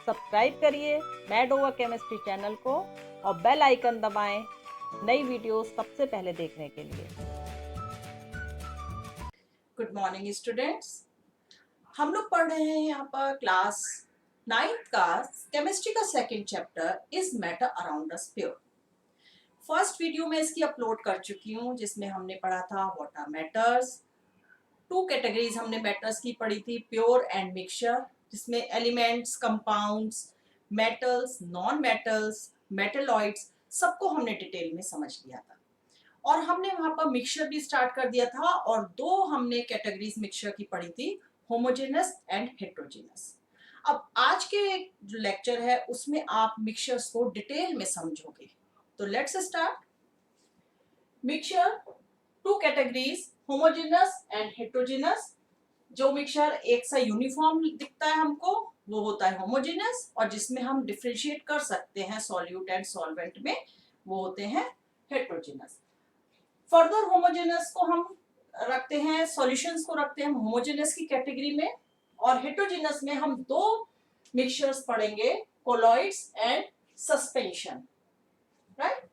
Subscribe करिए mad over chemistry channel को और बेल आइकन दबाएं नई वीडियोस सबसे पहले देखने के लिए। Good morning students. हम लोग पढ़ रहे हैं यहाँ पर क्लास 9th का केमिस्ट्री का second chapter is matter around us pure. First video में इसकी अपलोड कर चुकी हूँ जिसमें हमने पढ़ा था what are matters. Two categories हमने मैटर्स की पढ़ी थी, प्योर एंड मिक्सचर, जिसमें elements, compounds, metals, non metals, metalloids सबको हमने डिटेल में समझ लिया था। और हमने वहां पर मिक्सचर भी स्टार्ट कर दिया था और दो हमने कैटेगरीज मिक्सचर की पढ़ी थी, होमोजेनस एंड हेट्रोजेनस। अब आज के जो लेक्चर है उसमें आप मिक्सचर्स को डिटेल में समझोगे। तो let's start. Mixture two categories, homogeneous and heterogeneous. जो मिक्सचर एक सा यूनिफॉर्म दिखता है हमको वो होता है होमोजेनस, और जिसमें हम डिफरेंशिएट कर सकते हैं सॉल्यूट एंड सॉल्वेंट में वो होते हैं हेट्रोजेनस। फर्दर होमोजेनस को हम रखते हैं, सॉल्यूशंस को रखते हैं होमोजेनस की कैटेगरी में, और हेट्रोजेनस में हम दो मिक्सचर्स पढ़ेंगे, कोलॉइड्स एंड सस्पेंशन। राइट।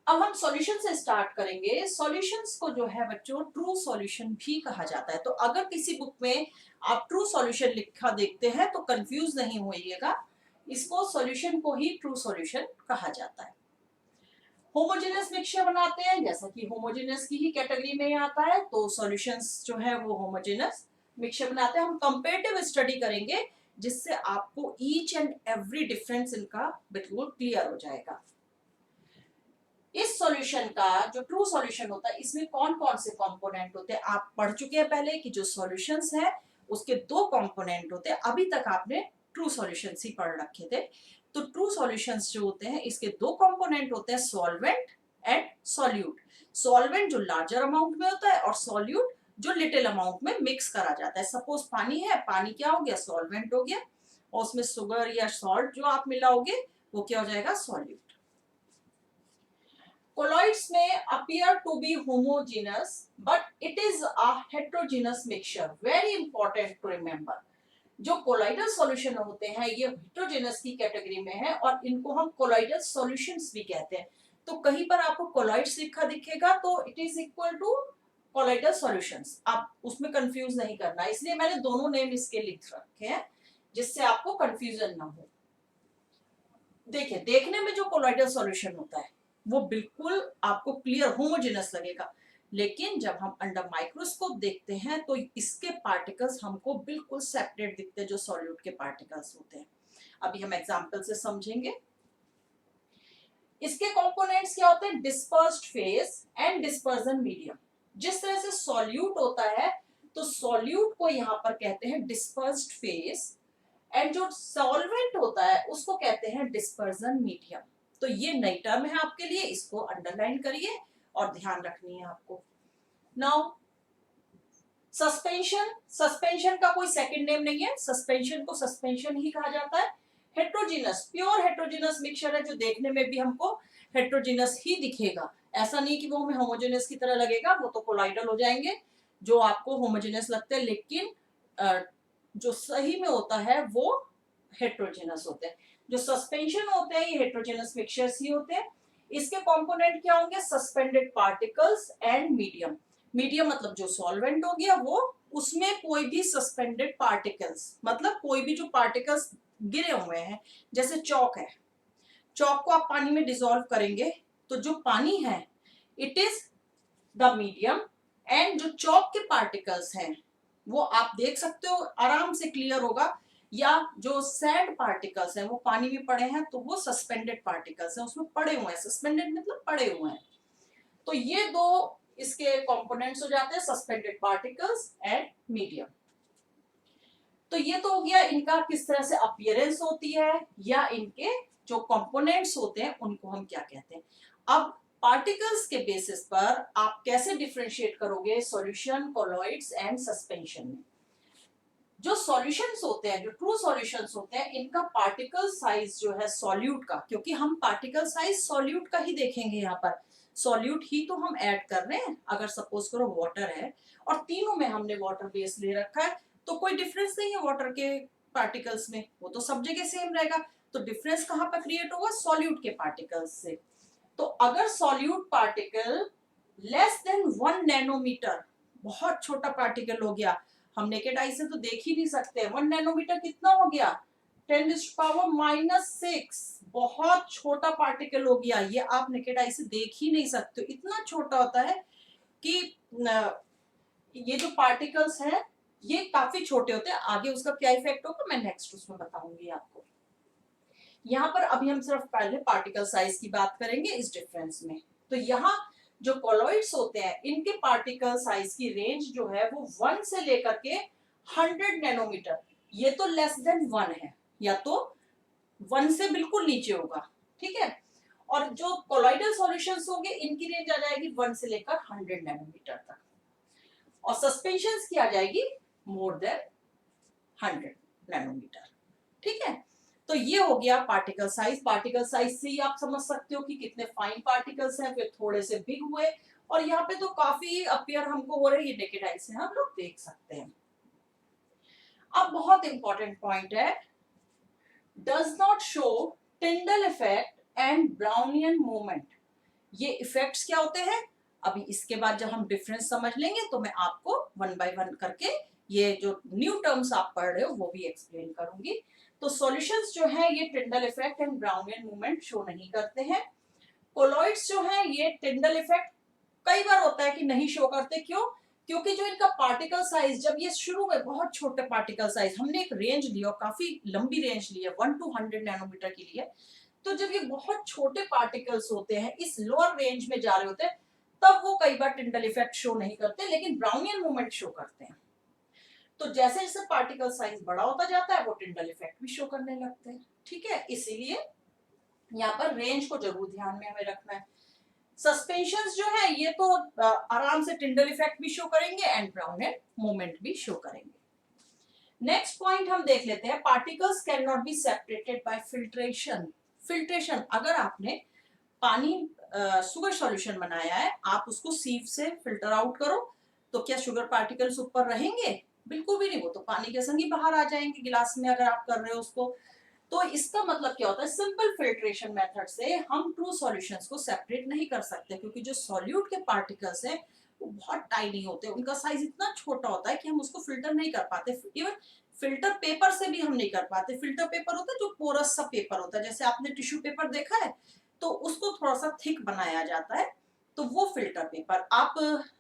अब हम सॉल्यूशन से स्टार्ट करेंगे। सॉल्यूशंस को जो है बच्चों ट्रू सॉल्यूशन भी कहा जाता है। तो अगर किसी बुक में आप ट्रू सॉल्यूशन लिखा देखते हैं तो कंफ्यूज नहीं होइएगा, इसको सॉल्यूशन को ही ट्रू सॉल्यूशन कहा जाता है। होमोजेनस मिक्सचर बनाते हैं, जैसा कि होमोजेनस की ही कैटेगरी में आता है, तो सॉल्यूशंस जो है वो होमोजेनस मिक्सचर बनाते हैं। हम कंपैरेटिव स्टडी करेंगे जिससे आपको ईच एंड एवरी डिफरेंस इनका बिल्कुल क्लियर हो जाएगा। इस सॉल्यूशन का जो ट्रू सॉल्यूशन होता है इसमें कौन कौन से कंपोनेंट होते हैं आप पढ़ चुके हैं पहले कि जो सॉल्यूशंस है उसके दो कंपोनेंट होते हैं। अभी तक आपने ट्रू सॉल्यूशंस ही पढ़ रखे थे। तो ट्रू सॉल्यूशंस जो होते हैं इसके दो कंपोनेंट होते हैं, सॉल्वेंट एंड सॉल्यूट। सॉल्वेंट जो लार्जर अमाउंट में होता है और सॉल्यूट जो लिटिल अमाउंट में मिक्स करा जाता है। सपोज पानी है, पानी क्या हो गया, सॉल्वेंट हो गया, और उसमें शुगर या सॉल्ट जो आप मिलाओगे वो क्या हो जाएगा, solute. Colloids may appear to be homogeneous, but it is a heterogeneous mixture. Very important to remember. जो कोलाइडल सॉल्यूशन होते हैं ये हेट्रोजेनस की कैटेगरी में है और इनको हम कोलाइडल सॉल्यूशंस भी कहते हैं। तो कहीं पर आपको कोलाइड्स लिखा दिखेगा तो it is equal to colloidal solutions, आप उसमें कंफ्यूज नहीं करना, इसलिए मैंने दोनों नेम इसके लिख रखे हैं जिससे आपको कंफ्यूजन ना हो। देखिए, देखने में जो कोलाइडल सॉल्यूशन होता है वो बिल्कुल आपको क्लियर होमोजेनस लगेगा, लेकिन जब हम अंडर माइक्रोस्कोप देखते हैं तो इसके पार्टिकल्स हमको बिल्कुल सेपरेट दिखते हैं जो सॉल्यूट के पार्टिकल्स होते हैं। अभी हम एग्जांपल से समझेंगे। इसके कंपोनेंट्स क्या होते हैं, dispersed phase and dispersion medium. जिस तरह से सॉल्यूट होता है तो सॉल्यूट को यहाँ पर कहते हैं डिस्पर्स्ड फेज, एंड जो सॉल्वेंट होता है उसको कहते हैं डिस्पर्जन मीडियम। तो ये नई टर्म है आपके लिए, इसको अंडरलाइन करिए और ध्यान रखनी है आपको। नाउ सस्पेंशन, सस्पेंशन का कोई सेकंड नेम नहीं है, सस्पेंशन को सस्पेंशन ही कहा जाता है। हेट्रोजीनस, प्योर हेट्रोजीनस मिक्सचर है जो देखने में भी हमको हेट्रोजीनस ही दिखेगा, ऐसा नहीं कि वो हमें होमोजेनस की तरह लगेगा, वो तो कोलाइडल हो जाएंगे जो आपको होमोजेनस लगते हैं, लेकिन जो सही में होता है वो हेट्रोजेनस होते हैं। जो सस्पेंशन होते हैं ये हेट्रोजेनस मिक्सचर्स ही होते हैं। इसके कंपोनेंट क्या होंगे, suspended particles and medium. Medium मतलब जो सॉल्वेंट हो गया वो, उसमें कोई भी सस्पेंडेड पार्टिकल्स मतलब कोई भी जो पार्टिकल्स गिरे हुए हैं, जैसे चौक है, चौक को आप पानी में डिसॉल्व करेंगे तो जो पानी है it is the medium, and जो चौक के पार्टिकल्स हैं वो आप देख सकते हो आराम से क्लियर होगा, या जो सैंड पार्टिकल्स हैं वो पानी में पड़े हैं तो वो सस्पेंडेड पार्टिकल्स हैं, उसमें पड़े हुए हैं, सस्पेंडेड मतलब पड़े हुए हैं। तो ये दो इसके कंपोनेंट्स हो जाते हैं, सस्पेंडेड पार्टिकल्स एंड मीडियम। तो ये तो हो गया इनका किस तरह से अपीयरेंस होती है या इनके जो कंपोनेंट्स होते हैं उनको हम क्या कहते हैं। अब पार्टिकल्स के बेसिस पर आप कैसे डिफरेंशिएट करोगे सॉल्यूशन, कोलॉइड्स एंड सस्पेंशन में। जो सॉल्यूशंस होते हैं, जो ट्रू सॉल्यूशंस होते हैं, इनका पार्टिकल साइज जो है सॉल्यूट का, क्योंकि हम पार्टिकल साइज सॉल्यूट का ही देखेंगे, यहाँ पर सॉल्यूट ही तो हम ऐड कर रहे हैं। अगर सपोज करो वाटर है और तीनों में हमने वाटर बेस ले रखा है तो कोई डिफरेंस नहीं है वाटर के पार्टिकल्स में, वो तो सब जगह सेम रहेगा। तो डिफरेंस कहाँ पर क्रिएट होगा? सॉल्यूट के पार्टिकल्स से। तो अगर solute particle less than 1 nanometer, बहुत छोटा पार्टिकल हो गया, हम नेकेड आई से तो देख ही नहीं सकते। 1 नैनोमीटर कितना हो गया? 10⁻⁻⁶, बहुत छोटा पार्टिकल हो गया। ये आप नेकेड आई से देख ही नहीं सकते, इतना छोटा होता है कि ये जो पार्टिकल्स हैं ये काफी छोटे होते हैं। आगे उसका क्या इफेक्ट होगा मैं नेक्स्ट उसमें बताऊंगी आपको। यहाँ पर अभी हम सिर्फ पहले पार्टिकल साइज की बात करेंगे इस डिफरेंस में। तो यहाँ जो कॉलॉइड्स होते हैं इनके पार्टिकल साइज की रेंज जो है वो 1 से लेकर के 100 नैनोमीटर, ये तो लेस देन 1 है, या तो 1 से बिल्कुल नीचे होगा, ठीक है। और जो कॉलॉइडल सॉल्यूशंस होंगे इनकी रेंज आ जाएगी 1 से लेकर 100 नैनोमीटर तक, और सस्पेंशंस की आ जाएगी मोर देन 100 नैनोमीटर, ठीक है। तो ये हो गया पार्टिकल साइज। पार्टिकल साइज से ही आप समझ सकते हो कि कितने फाइन पार्टिकल्स हैं, फिर थोड़े से बिग हुए, और यहाँ पे तो काफी अपीयर हमको हो रही है, नेकेड आई से हम लोग देख सकते हैं। अब बहुत इंपॉर्टेंट पॉइंट है, does not show Tyndall effect and Brownian movement. ये इफेक्ट्स क्या होते हैं? अभी इसके बाद जब हम डिफरेंस समझ लेंगे तो मैं आपको 1 बाय 1 करके ये जो न्यू टर्म्स आप पढ़ रहे हो वो भी एक्सप्लेन करूंगी। तो सॉल्यूशंस जो है ये Tyndall effect and Brownian movement show नहीं करते हैं। कोलॉइड्स जो है ये टिंडल इफेक्ट कई बार होता है कि नहीं शो करते, क्यों? क्योंकि जो इनका पार्टिकल साइज, जब ये शुरू में बहुत छोटे पार्टिकल साइज, हमने एक रेंज लिया और काफी लंबी रेंज ली है 1 to 100 नैनोमीटर की लिए, तो जब ये बहुत छोटे पार्टिकल्स होते हैं इस लोअर रेंज में जा रहे होते हैं तब वो कई बार टिंडल इफेक्ट शो नहीं करते, लेकिन ब्राउनियन मूवमेंट शो करते हैं। तो जैसे जैसे पार्टिकल साइज बड़ा होता जाता है वो टिंडल इफेक्ट भी शो करने लगते हैं, ठीक है। इसीलिए यहाँ पर रेंज को जरूर ध्यान में हमें रखना है। सस्पेंशंस जो है ये तो आराम से टिंडल इफेक्ट भी शो करेंगे एंड ब्राउनियन मूवमेंट भी शो करेंगे। नेक्स्ट पॉइंट हम देख लेते हैं, particles can not be separated bye filtration. Filtration, अगर आपने पानी शुगर सॉल्यूशन बनाया है, आप उसको सीव से फिल्टर आउट करो तो क्या शुगर पार्टिकल्स ऊपर रहेंगे? बिल्कुल भी नहीं, वो तो पानी के संग ही बाहर आ जाएंगे गिलास में अगर आप कर रहे हो उसको। तो इसका मतलब क्या होता है? सिंपल फिल्ट्रेशन मेथड से हम ट्रू सॉल्यूशंस को सेपरेट नहीं कर सकते, क्योंकि जो सॉल्यूट के पार्टिकल्स हैं वो बहुत टाइनी होते हैं, उनका साइज इतना छोटा होता है कि हम उसको फिल्टर नहीं कर पाते। इवन फिल्टर पेपर से भी हम नहीं कर पाते। फिल्टर पेपर होता है जो पोरस सा पेपर होता है, जैसे आपने टिश्यू पेपर देखा है तो उसको थोड़ा सा थिक बनाया जाता है, तो वो फिल्टर पेपर। आप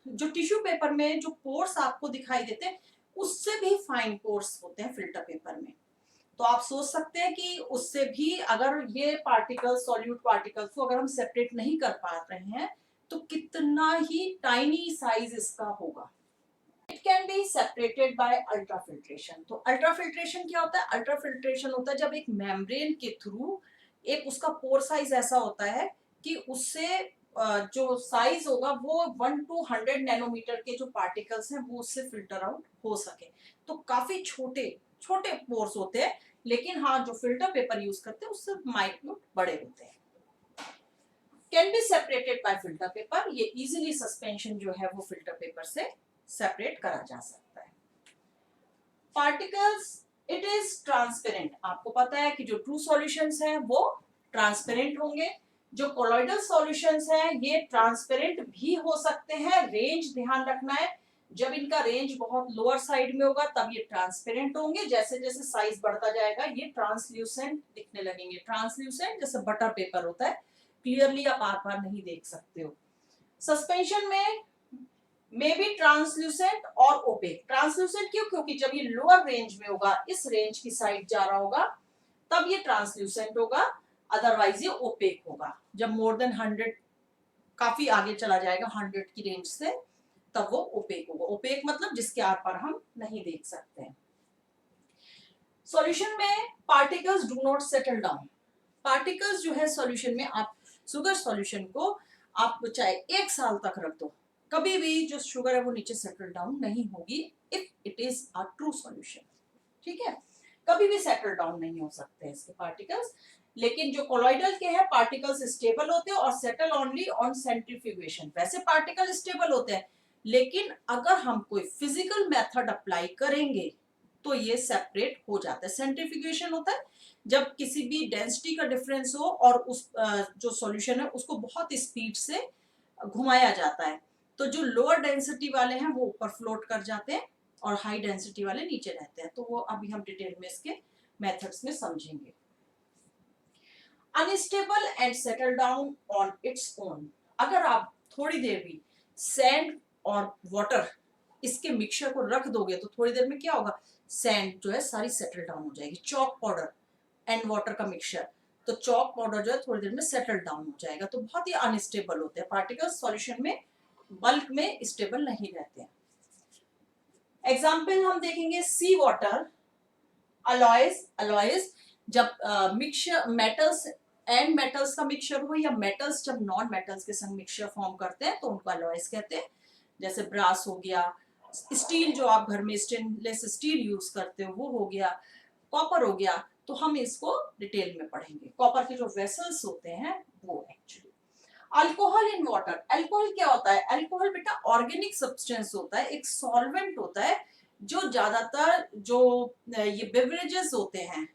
जो टिश्यू पेपर में जो पोर्स आपको दिखाई देते हैं उससे भी फाइन पोर्स होते हैं फिल्टर पेपर में। तो आप सोच सकते हैं कि उससे भी अगर ये पार्टिकल्स, सॉल्यूट पार्टिकल्स को अगर हम सेपरेट नहीं कर पा रहे हैं तो कितना ही टाइनी साइज इसका होगा। It can be separated bye ultrafiltration. तो अल्ट्राफिल्ट्रेशन क्या होता है? अल्ट्राफिल्ट्रेशन होता है जब एक मेम्ब्रेन के थ्रू एक उसका पोर साइज ऐसा होता है कि उससे जो साइज होगा वो 1 to 100 नैनोमीटर के जो पार्टिकल्स हैं वो उससे फिल्टर आउट हो सके। तो काफी छोटे छोटे पोर्स होते हैं, लेकिन हाँ जो फिल्टर पेपर यूज करते हैं उससे माइक्रो बड़े होते हैं। Can be separated bye filter paper. ये इजीली सस्पेंशन जो है वो फिल्टर पेपर से सेपरेट करा जा सकता है। Particles it is transparent. आपको पता है कि जो ट्रू सॉल्यूशंस हैं वो ट्रांसपेरेंट होंगे, जो कोलॉइडल सॉल्यूशंस हैं ये ट्रांसपेरेंट भी हो सकते हैं। रेंज ध्यान रखना है, जब इनका रेंज बहुत लोअर साइड में होगा तब ये ट्रांसपेरेंट होंगे, जैसे जैसे साइज बढ़ता जाएगा ये ट्रांसल्यूसेंट दिखने लगेंगे। ट्रांसल्यूसेंट जैसे बटर पेपर होता है, क्लियरली आप आर पार नहीं देख सकते हो। सस्पेंशन में मे बी ट्रांसल्यूसेंट और ओपेक। ट्रांसल्यूसेंट क्यों? क्योंकि जब ये लोअर रेंज में होगा, इस रेंज की साइड जा रहा होगा तब ये ट्रांसल्यूसेंट होगा, अदरवाइज ये ओपेक होगा। जब मोर देन 100 काफी आगे चला जाएगा 100 की रेंज से तब वो ओपेक होगा। ओपेक मतलब जिसके आर पार हम नहीं देख सकते हैं। सॉल्यूशन में particles do not settle down. Particles जो है सॉल्यूशन में, आप शुगर सॉल्यूशन को आप चाहे 1 साल तक रख दो, कभी भी जो शुगर है वो नीचे सेटल डाउन नहीं होगी if it is a true solution, ठीक है। कभी भी सेटल डाउन नहीं हो सकते इसके पार्टिकल्स। लेकिन जो कोलॉइडल के हैं पार्टिकल्स स्टेबल होते हैं और सेटल ओनली ऑन सेंट्रीफ्यूगेशन। वैसे पार्टिकल स्टेबल होते हैं, लेकिन अगर हम कोई फिजिकल मेथड अप्लाई करेंगे तो ये सेपरेट हो जाता है। सेंट्रीफ्यूगेशन होता है जब किसी भी डेंसिटी का डिफरेंस हो और उस जो सॉल्यूशन है उसको बहुत स्पीड से घुमाया जाता है, तो जो लोअर डेंसिटी वाले हैं वो ऊपर फ्लोट कर जाते हैं और हाई डेंसिटी वाले नीचे रहते हैं। तो वो अभी हम डिटेल में इसके मेथड्स में समझेंगे। Unstable and settle down on its own. अगर आप थोड़ी देर भी सैंड और वाटर इसके मिक्सचर को रख दोगे तो थोड़ी देर में क्या होगा, सैंड जो है सारी सेटल डाउन हो जाएगी। चॉक पाउडर एंड वाटर का मिक्सचर, तो चॉक पाउडर जो है थोड़ी देर में सेटल डाउन हो जाएगा। तो बहुत ही अनस्टेबल होते हैं पार्टिकल्स, सॉल्यूशन में बल्क में स्टेबल नहीं रहते हैं। एग्जाम्पल हम देखेंगे सी वाटर, अलॉयज। अलॉयज जब मिक्सचर मेटल्स एंड मेटल्स का मिक्सचर हो या मेटल्स जब नॉन मेटल्स के संग मिक्सचर फॉर्म करते हैं तो उनको अलॉयज कहते हैं। जैसे ब्रास हो गया, स्टील जो आप घर में स्टेनलेस स्टील यूज करते हो वो हो गया, कॉपर हो गया। तो हम इसको डिटेल में पढ़ेंगे। कॉपर के जो वेसल्स होते हैं वो actually. Alcohol in water. Alcohol क्या होता है? अल्कोहल बेटा ऑर्गेनिक सब्सटेंस होता है, एक सॉल्वेंट होता है जो ज्यादातर जो ये बेवरेजेस होते हैं,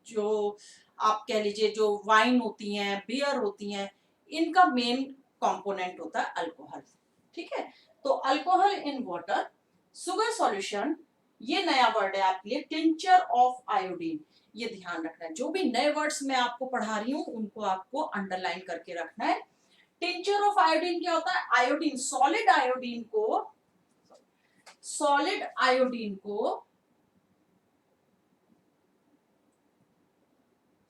जो आप कह लीजिए जो वाइन होती हैं, बियर होती हैं, इनका मेन कंपोनेंट होता है अल्कोहल। ठीक है, तो alcohol in water. Sugar solution, ये नया वर्ड है आपके लिए, टिंचर ऑफ आयोडीन। ये ध्यान रखना है, जो भी नए वर्ड्स मैं आपको पढ़ा रही हूँ उनको आपको अंडरलाइन करके रखना है। टिंचर ऑफ आयोडीन क्या होता है? आयोडीन, सॉलिड आयोडीन को, सॉलिड आयोडीन को,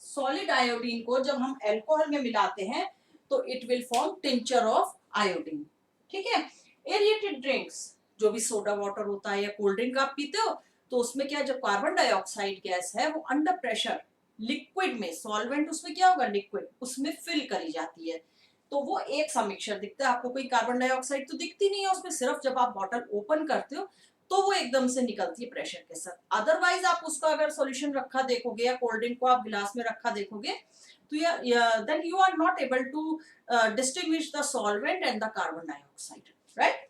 सॉलिड आयोडीन को जब हम अल्कोहल में मिलाते हैं तो it will form tincture of iodine. ठीक है। एरिएटेड ड्रिंक्स, जो भी सोडा वाटर होता है या कोल्ड ड्रिंक आप पीते हो तो उसमें क्या, जब कार्बन डाइऑक्साइड गैस है वो अंडर प्रेशर लिक्विड में, सॉल्वेंट उसमें क्या होगा, लिक्विड, उसमें फिल करी जाती है। तो वो एक सा मिक्सचर दिखता है आपको, कोई कार्बन डाइऑक्साइड तो दिखती नहीं है उसमें, सिर्फ जब आप बॉटल ओपन करते हो तो वो एकदम से निकलती है प्रेशर के साथ। अदरवाइज आप उसका अगर सॉल्यूशन रखा देखोगे या कोल्ड ड्रिंक को आप गिलास में रखा देखोगे तो then you are not able to distinguish the solvent and the carbon dioxide, right?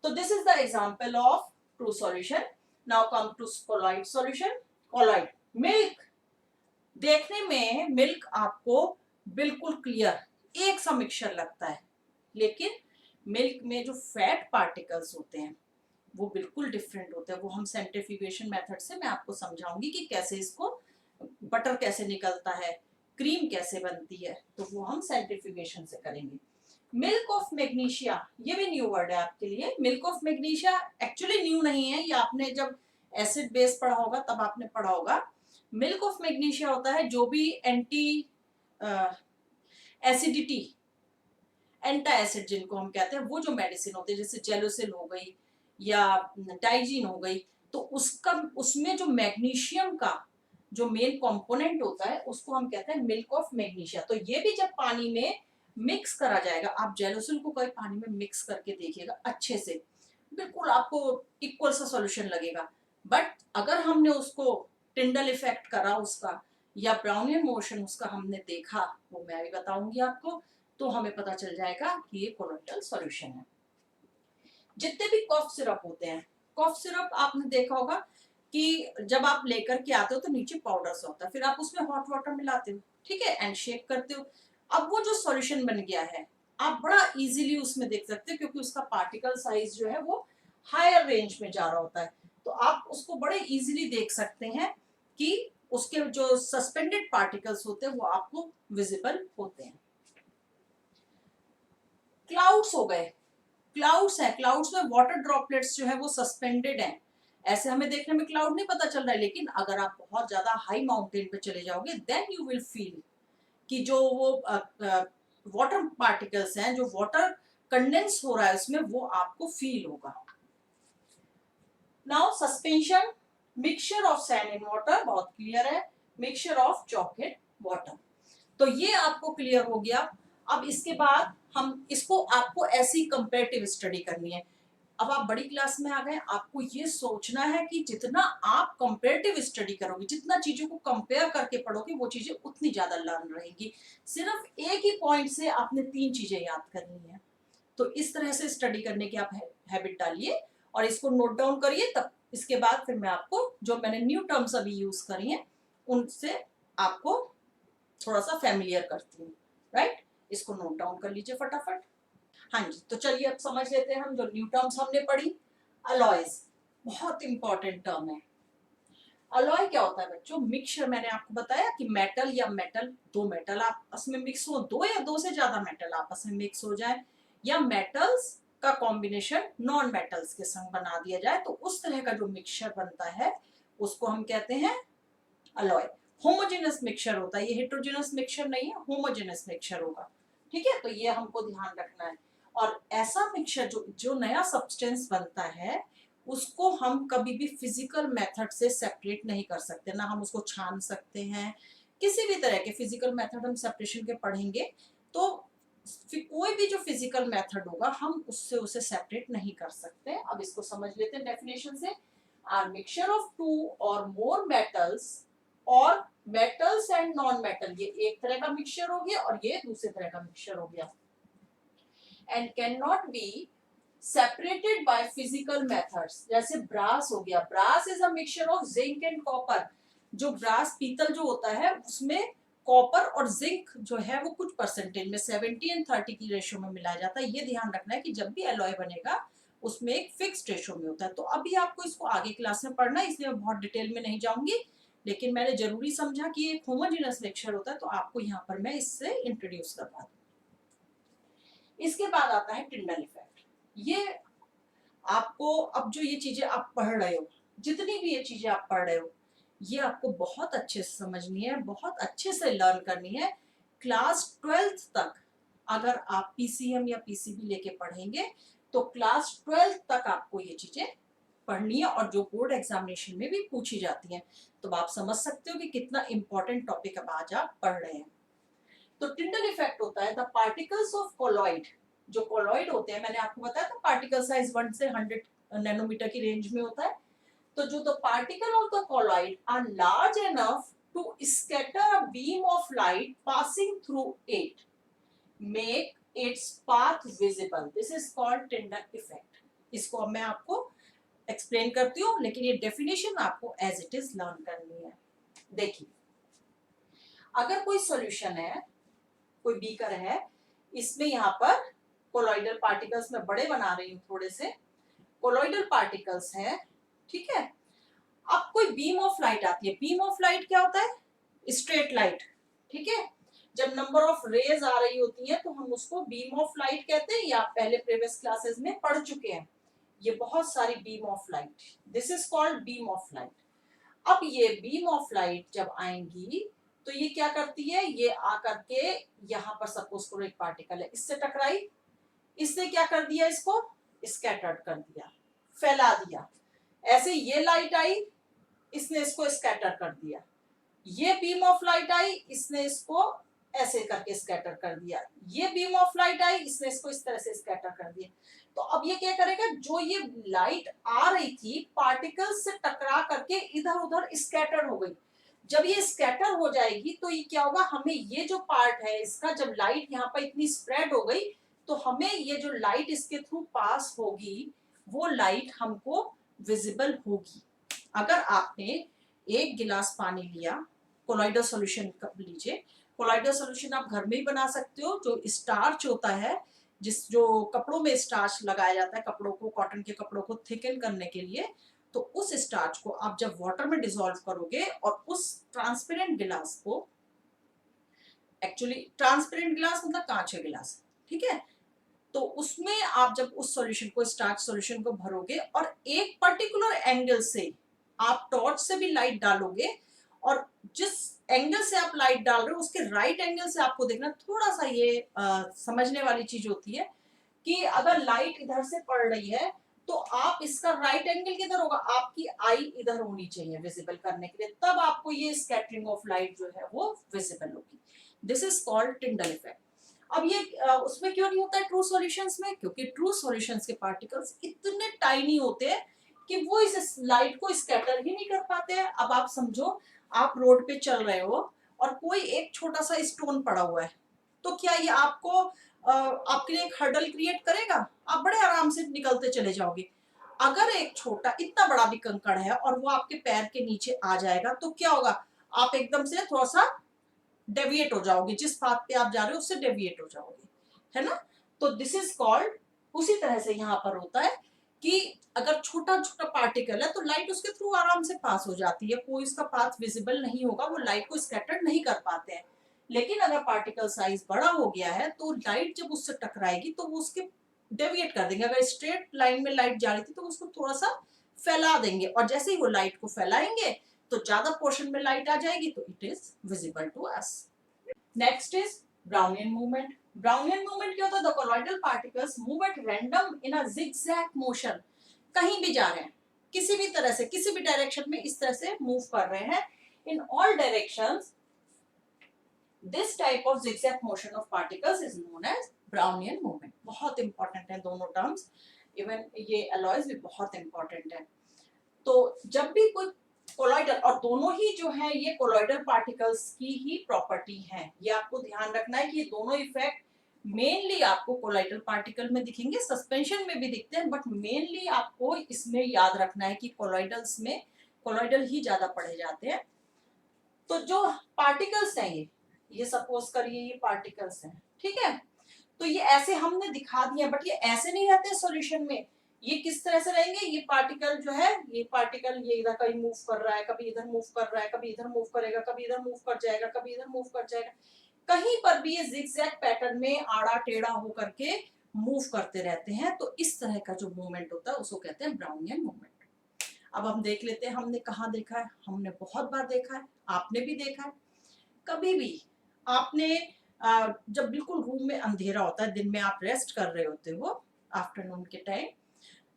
So this is the example of true solution. Now come to colloid solution. Colloid, milk। देखने में milk आपको बिल्कुल क्लियर एक सा mixture लगता है, लेकिन milk में जो फैट पार्टिकल्स होते हैं वो बिल्कुल डिफरेंट होते हैं। वो हम सेंट्रीफ्यूगेशन मेथड से मैं आपको समझाऊंगी कि कैसे इसको, बटर कैसे निकलता है, क्रीम कैसे बनती है, तो वो हम सेंट्रीफ्यूगेशन से करेंगे। मिल्क ऑफ मैग्नीशिया, ये भी न्यू वर्ड है आपके लिए। Milk of magnesia actually new नहीं है, ये आपने जब एसिड बेस पढ़ा होगा तब आपने पढ़ा होगा। मिल्क ऑफ मैग्नीशिया होता है जो भी एंटी एसिडिटी, एंटा एसिड जिनको हम कहते हैं, वो जो मेडिसिन होते हैं जैसे जेलोसिल हो गई या डाइजीन हो गई, तो उसका उसमें जो मैग्नीशियम का जो मेन कंपोनेंट होता है उसको हम कहते हैं मिल्क ऑफ मैग्नीशिया। तो ये भी जब पानी में मिक्स करा जाएगा, आप जेलोसिल को कोई पानी में मिक्स करके देखिएगा अच्छे से, बिल्कुल आपको इक्वल सा सॉल्यूशन लगेगा। बट अगर हमने उसको टिंडल इफेक्ट करा उसका या ब्राउनियन मोशन उसका हमने देखा, वो मैं भी बताऊंगी आपको, तो हमें पता चल जाएगा कि ये कोलोइडल सॉल्यूशन है। जितने भी कॉफ सिरप होते हैं, कॉफ सिरप आपने देखा होगा कि जब आप लेकर के आते हो तो नीचे पाउडर सा होता है, फिर आप उसमें हॉट वाटर मिलाते हो, ठीक है, एंड शेक करते हो। अब वो जो सॉल्यूशन बन गया है आप बड़ा इजीली उसमें देख सकते हो, क्योंकि उसका पार्टिकल साइज जो है वो हायर रेंज में जा रहा होता है, तो आप उसको बड़े इजीली देख सकते हैं कि उसके जो सस्पेंडेड पार्टिकल्स होते हैं वो आपको विजिबल होते हैं। क्लाउड्स हो गए, क्लाउड्स है, क्लाउड्स में वाटर ड्रॉपलेट्स जो है वो सस्पेंडेड हैं। ऐसे हमें देखने में क्लाउड नहीं पता चल रहा है, लेकिन अगर आप बहुत ज्यादा हाई माउंटेन पे चले जाओगे देन यू विल फील कि जो वो वाटर पार्टिकल्स हैं, जो वाटर कंडेंस हो रहा है उसमें, वो आपको फील होगा। Now suspension, mixture of sand in water, बहुत क्लियर है, मिक्सचर ऑफ चॉकलेट वाटर, तो ये आपको क्लियर हो गया। अब इसके बाद हम इसको, आपको ऐसी कंपैरेटिव स्टडी करनी है। अब आप बड़ी क्लास में आ गए, आपको ये सोचना है कि जितना आप कंपैरेटिव स्टडी करोगे, जितना चीजों को कंपेयर करके पढ़ोगे, वो चीजें उतनी ज्यादा लर्न रहेंगी। सिर्फ एक ही पॉइंट से आपने 3 चीजें याद करनी है। तो इस तरह से स्टडी करने की आप हैबिट डालिए और इसको नोट डाउन करिए, तब इसके बाद फिर मैं आपको जो मैंने न्यू टर्म्स अभी यूज करी हैं उनसे आपको थोड़ा सा फैमिलियर करती हूँ, राइट। इसको नोट डाउन कर लीजिए फटाफट। हाँ जी, तो चलिए अब समझ लेते हैं हम जो न्यू टर्म्स हमने पढ़ी। अलॉयज बहुत इंपॉर्टेंट टर्म है। अलॉय क्या होता है बच्चों? मिक्सचर। मैंने आपको बताया कि मेटल या मेटल, दो मेटल आपस में मिक्स हो, दो या दो से ज्यादा मेटल आपस में मिक्स हो जाए, या मेटल्स का कॉम्बिनेशन नॉन मेटल्स के संग बना दिया जाए, तो उस तरह का जो मिक्सचर बनता है उसको हम कहते हैं अलॉय। होमोजेनस मिक्सचर होता है, ये हेट्रोजेनस मिक्सचर नहीं है, होमोजेनस मिक्सचर होगा। ठीक है, तो ये हमको ध्यान रखना है। और ऐसा मिक्सचर जो जो नया सब्सटेंस बनता है उसको हम कभी भी फिजिकल मेथड से सेपरेट नहीं कर सकते, ना हम उसको छान सकते हैं। किसी भी तरह के फिजिकल मेथड हम सेपरेशन के पढ़ेंगे तो कोई भी जो फिजिकल मेथड होगा हम उससे उसे सेपरेट नहीं कर सकते। अब इसको समझ लेते हैं डेफिनेशन से। आर मिक्सचर ऑफ टू और मोर मेटल्स और मेटल्स एंड नॉन मेटल, ये एक तरह का मिक्सचर हो गया और ये दूसरे तरह का मिक्सचर हो गया। And can not be separated by physical methods. जैसे ब्रास हो गया, brass is a mixture of zinc and copper. जो ब्रास पीतल जो होता है उसमें कॉपर और जिंक जो है वो कुछ परसेंटेज में 70:30 की रेशियो में मिलाया जाता है। ये ध्यान रखना है कि जब भी एलॉय बनेगा उसमें एक फिक्स्ड रेशियो में होता है। तो अभी आपको इसको आगे क्लास में पढ़ना है इसलिए मैं बहुत डिटेल में नहीं जाऊंगी, लेकिन मैंने जरूरी समझा कि एक होमोजेनस मिक्सचर होता है तो आपको यहाँ पर मैं इससे इंट्रोड्यूस करवा दूं। इसके बाद आता है टिंडल इफेक्ट। ये आपको अब जो ये चीजें आप पढ़ रहे हो, जितनी भी ये चीजें आप पढ़ रहे हो, ये आपको बहुत अच्छे से समझनी है, बहुत अच्छे से लर्न करनी है। क्लास 12th तक अगर आप पीसीएम या पीसीबी लेके पढ़ेंगे तो क्लास 12th तक आपको ये चीजें पढ़नी है और जो बोर्ड एग्जामिनेशन में भी पूछी जाती हैं। तो आप समझ सकते हो कि कितना इंपॉर्टेंट टॉपिक अब आज आप पढ़ रहे हैं। तो टिंडल इफेक्ट होता है द पार्टिकल्स ऑफ कोलॉइड। जो कोलॉइड होते हैं, मैंने आपको बताया था पार्टिकल साइज 1 से 100 नैनोमीटर की रेंज में होता है। तो जो the particle of the colloid are large enough to scatter a beam of light passing through it, make its path visible, this is called Tyndall effect. इसको अब मैं आपको एक्सप्लेन करती हूँ, लेकिन ये डेफिनेशन आपको एज इट इज लर्न करनी है। देखिए, अगर कोई सॉल्यूशन है, कोई बीकर है, इसमें यहाँ पर कोलॉइडल पार्टिकल्स में बड़े बना रही हूँ थोड़े से, कोलॉइडल पार्टिकल्स हैं, ठीक है। अब कोई बीम ऑफ लाइट आती है। बीम ऑफ लाइट क्या होता है? स्ट्रेट लाइट, ठीक है। जब नंबर ऑफ रेज आ रही होती है तो हम उसको बीम ऑफ लाइट कहते हैं, या आप पहले प्रीवियस क्लासेस में पढ़ चुके हैं। ये बहुत सारी beam of light, this is called beam of light. अब ये बीम ऑफ लाइट जब आएंगी तो ये क्या करती है, ये आकर के यहाँ पर सपोज करो एक पार्टिकल है, इससे टकराई, इसने क्या कर दिया, इसको स्कैटर्ड कर दिया, फैला दिया। ऐसे ये लाइट आई, इसने इसको स्कैटर कर दिया। ये बीम ऑफ लाइट आई, इसने इसको ऐसे करके स्कैटर कर दिया। ये बीम ऑफ लाइट आई, इसने इसको इस तरह से स्कैटर कर दिया। तो अब ये क्या करेगा, जो ये लाइट आ रही थी पार्टिकल्स से टकरा करके इधर उधर स्कैटर हो गई। जब ये स्कैटर हो जाएगी तो ये क्या होगा, हमें ये जो पार्ट है इसका, जब लाइट यहाँ पर इतनी स्प्रेड हो गई तो हमें ये जो लाइट इसके थ्रू पास होगी वो लाइट हमको विजिबल होगी। अगर आपने एक गिलास पानी लिया, कोलॉइडल सॉल्यूशन लीजिए। कोलॉइडल सॉल्यूशन आप घर में ही बना सकते हो। जो स्टार्च होता है, जो कपड़ों में स्टार्च लगाया जाता है, कपड़ों को, कॉटन के कपड़ों को थिकन करने के लिए, तो उस स्टार्च को आप जब वाटर में डिसॉल्व करोगे और उस ट्रांसपेरेंट गिलास को, एक्चुअली ट्रांसपेरेंट गिलास मतलब कांच का गिलास, ठीक है, तो उसमें आप जब उस सॉल्यूशन को, स्टार्च सॉल्यूशन को भरोगे और एक पर्टिकुलर एंगल से आप टॉर्च से भी लाइट डालोगे, और जिस एंगल से आप लाइट डाल रहे हो उसके राइट एंगल से आपको देखना, थोड़ा सा ये समझने वाली चीज होती है कि अगर लाइट इधर से पड़ रही है तो आप इसका राइट एंगल किधर होगा, आपकी आई इधर होनी चाहिए विजिबल करने के लिए, तब आपको ये स्कैटरिंग ऑफ लाइट जो है वो विजिबल होगी। This is called Tyndall effect. अब ये उसमें क्यों नहीं होता है ट्रू सॉल्यूशंस में? क्योंकि ट्रू सॉल्यूशंस के पार्टिकल्स इतने टाइनी होते हैं कि वो इस लाइट को स्कैटर ही नहीं कर पाते हैं। अब आप समझो, आप रोड पे चल रहे हो और कोई एक छोटा सा स्टोन पड़ा हुआ है, तो क्या ये आपको आपके लिए एक हर्डल क्रिएट करेगा? आप बड़े आराम से निकलते चले जाओगे। अगर एक छोटा इतना बड़ा भी कंकड़ है और वो आपके पैर के नीचे आ जाएगा तो क्या होगा, आप एकदम से थोड़ा सा डेविएट हो जाओगे, जिस पाथ पे आप जा रहे हो उससे डेविएट हो जाओगे, है ना। तो दिस इज कॉल्ड, उसी तरह से यहाँ पर होता है कि अगर छोटा छोटा पार्टिकल है तो लाइट उसके थ्रू आराम से पास हो जाती है, कोई इसका पाथ विजिबल नहीं होगा, वो लाइट को स्कैटर नहीं कर पाते हैं। लेकिन अगर पार्टिकल साइज बड़ा हो गया है तो लाइट जब उससे टकराएगी तो वो उसके डेविएट कर देंगे। अगर स्ट्रेट लाइन में लाइट जा रही थी तो उसको थोड़ा सा फैला देंगे, और जैसे ही वो लाइट को फैलाएंगे तो ज्यादा पोर्शन में लाइट आ जाएगी तो it is visible to us. Next is Brownian movement. Brownian movement क्या होता है, the colloidal particles move at random in a zigzag motion. कहीं भी जा रहे हैं, किसी भी तरह से, किसी भी डायरेक्शन में इस तरह से मूव कर रहे हैं, in all directions, this type of zigzag motion of particles is known as Brownian movement. बहुत इंपॉर्टेंट है दोनों टर्म्स, इवन ये अलॉयज भी बहुत इंपॉर्टेंट है। तो जब भी कोई कोलॉइडल, और दोनों ही जो है ये कोलॉइडल पार्टिकल्स की ही प्रॉपर्टी है, ये आपको ध्यान रखना है कि ये दोनों इफेक्ट मेनली आपको कोलॉइडल पार्टिकल में दिखेंगे, सस्पेंशन में भी दिखते हैं, बट मेनली आपको इसमें याद रखना है कि कोलॉइडल्स में कोलॉइडल ही ज्यादा पढ़े जाते हैं। तो जो पार्टिकल्स हैं ये सपोज करिए ये पार्टिकल्स हैं, ठीक है, तो ये ऐसे हमने दिखा दिया, बट ये ऐसे नहीं रहते सॉल्यूशन में। ये किस तरह से रहेंगे, ये पार्टिकल जो है, ये पार्टिकल ये इधर कहीं मूव कर रहा है, कभी इधर मूव कर रहा है, कभी इधर मूव करेगा, कभी इधर मूव कर जाएगा, कभी इधर मूव कर जाएगा, कहीं पर भी ये जिगजैग पैटर्न में आड़ा टेढ़ा होकर के मूव करते रहते हैं। तो इस तरह का जो मूवमेंट होता है उसको कहते हैं ब्राउनियन मूवमेंट। अब हम देख लेते हैं हमने कहाँ देखा है। हमने बहुत बार देखा है, आपने भी देखा है। कभी भी आपने जब बिल्कुल रूम में अंधेरा होता है, दिन में आप रेस्ट कर रहे होते हो आफ्टरनून के टाइम,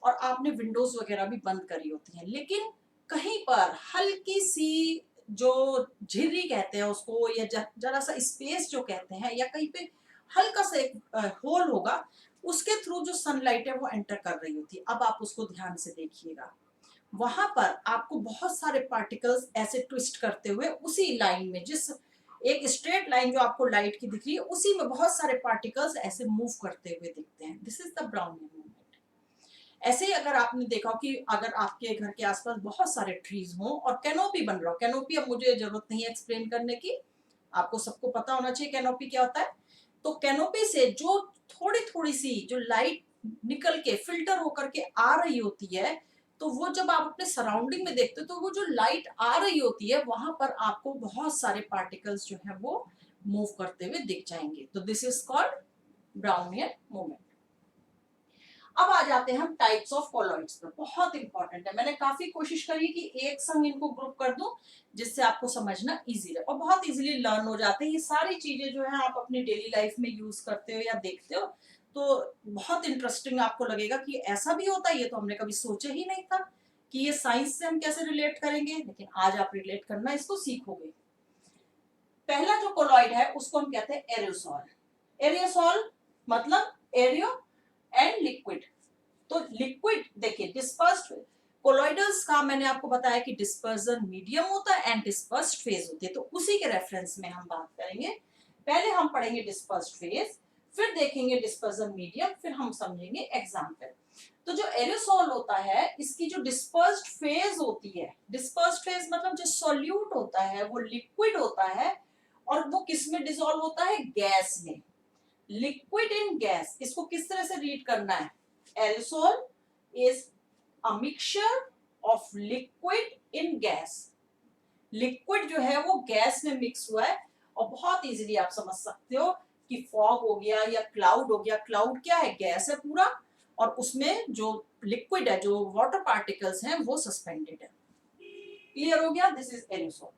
और आपने विंडोज वगैरह भी बंद करी होती हैं, लेकिन कहीं पर हल्की सी जो झिर्री कहते हैं उसको, या जरा सा स्पेस जो कहते हैं, या कहीं पे हल्का सा एक होल होगा, उसके थ्रू जो सनलाइट है वो एंटर कर रही होती है। अब आप उसको ध्यान से देखिएगा, वहां पर आपको बहुत सारे पार्टिकल्स ऐसे ट्विस्ट करते हुए उसी लाइन में, जिस एक स्ट्रेट लाइन जो आपको लाइट की दिख रही है, उसी में बहुत सारे पार्टिकल्स ऐसे मूव करते हुए दिखते हैं। This is the Brownian movement. ऐसे ही अगर आपने देखा कि अगर आपके घर के आसपास बहुत सारे ट्रीज हों और कैनोपी बन रहा हो, कैनोपी अब मुझे जरूरत नहीं है एक्सप्लेन करने की, आपको सबको पता होना चाहिए कैनोपी क्या होता है। तो कैनोपी से जो थोड़ी थोड़ी सी जो लाइट निकल के फिल्टर होकर के आ रही होती है, तो वो जब आप अपने सराउंडिंग में देखते हो तो वो जो लाइट आ रही होती है वहां पर आपको बहुत सारे पार्टिकल्स जो है वो मूव करते हुए दिख जाएंगे। तो this is called Brownian movement. अब आ जाते हैं हम टाइप्स ऑफ कोलॉइड्स पर, बहुत इंपॉर्टेंट है। मैंने काफी कोशिश करी कि एक संग इनको ग्रुप कर दूं जिससे आपको समझना इजी रहे, और बहुत इजीली लर्न हो जाते हैं। ये सारी चीजें जो है आप अपनी डेली लाइफ में यूज करते हो या देखते हो तो बहुत इंटरेस्टिंग आपको लगेगा कि ऐसा भी होता है, ये तो हमने कभी सोचा ही नहीं था कि ये साइंस से हम कैसे रिलेट करेंगे, लेकिन आज आप रिलेट करना इसको सीखोगे। पहला जो कोलॉइड है उसको हम कहते हैं एरियोसॉल। एरियोसॉल मतलब एरियो एंड लिक्विड। तो लिक्विड देखिए, डिस्पर्स्ड कोलॉइडल्स का मैंने आपको बताया कि डिस्पर्जन मीडियम होता है एंड डिस्पर्स्ड फेज होती है, तो उसी के रेफरेंस में हम बात करेंगे। पहले हम पढ़ेंगे डिस्पर्स्ड फेज, फिर देखेंगे डिस्पर्जन मीडियम, फिर हम समझेंगे एग्जांपल। तो जो एरोसॉल होता है इसकी जो डिस्पर्स्ड फेज होती है, डिस्पर्स्ड फेज मतलब जो सॉल्यूट होता है वो लिक्विड होता है, और वो किस में डिसॉल्व होता है, गैस में। लिक्विड इन गैस, इसको किस तरह से रीड करना है, aerosol is a mixture of liquid in gas. Liquid जो है वो गैस में मिक्स हुआ है, और बहुत इजीली आप समझ सकते हो कि फॉग हो गया या क्लाउड हो गया। क्लाउड क्या है, गैस है पूरा, और उसमें जो लिक्विड है, जो वाटर पार्टिकल्स हैं वो सस्पेंडेड है। क्लियर हो गया, दिस इज एरोसॉल।